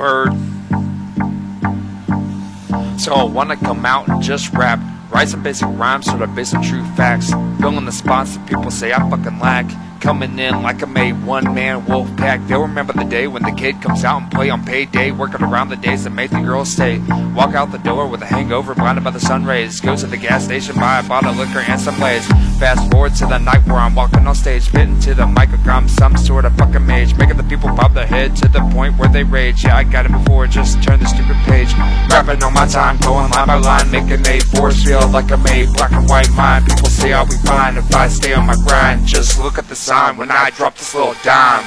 Word. So I wanna come out and just rap, write some basic rhymes sort of based on true facts, filling the spots that people say I fucking lack. Coming in like I'm a one-man wolf pack. They'll remember the day when the kid comes out and play on payday, working around the days that make the girls stay. Walk out the door with a hangover, blinded by the sun rays. Go to the gas station, buy a bottle of liquor and some lays. Fast forward to the night where I'm walking on stage, spitting to the microgram, some sort of fucking mage, making the people bob their head to the point where they rage. Yeah, I got it before, just turn the stupid page. Rapping on my time, going line by line, making a force field like I'm a black and white mind. People say I'll be fine if I stay on my grind. Just look at the sign when I drop this little dime.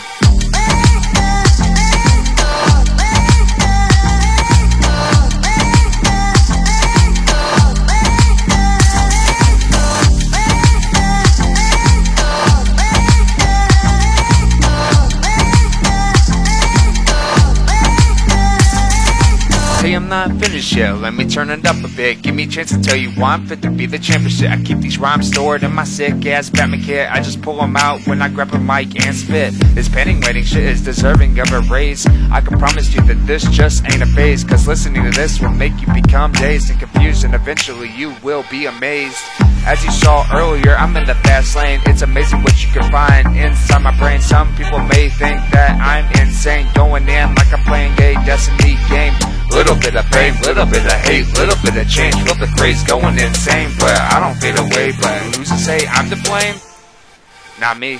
Hey, I'm not finished yet, let me turn it up a bit. Give me a chance to tell you why I'm fit to be the championship. I keep these rhymes stored in my sick ass Batman kit. I just pull them out when I grab a mic and spit. This panting waiting shit is deserving of a raise. I can promise you that this just ain't a phase, cause listening to this will make you become dazed and confused, and eventually you will be amazed. As you saw earlier, I'm in the fast lane. It's amazing what you can find inside my brain. Some people may think that I'm insane, going in like I'm playing a Destiny game. Little bit of fame, little bit of hate, little bit of change, feel the craze going insane. But I don't fade away, but who's to say I'm to blame? Not me.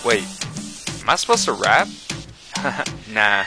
Wait, am I supposed to rap? Nah.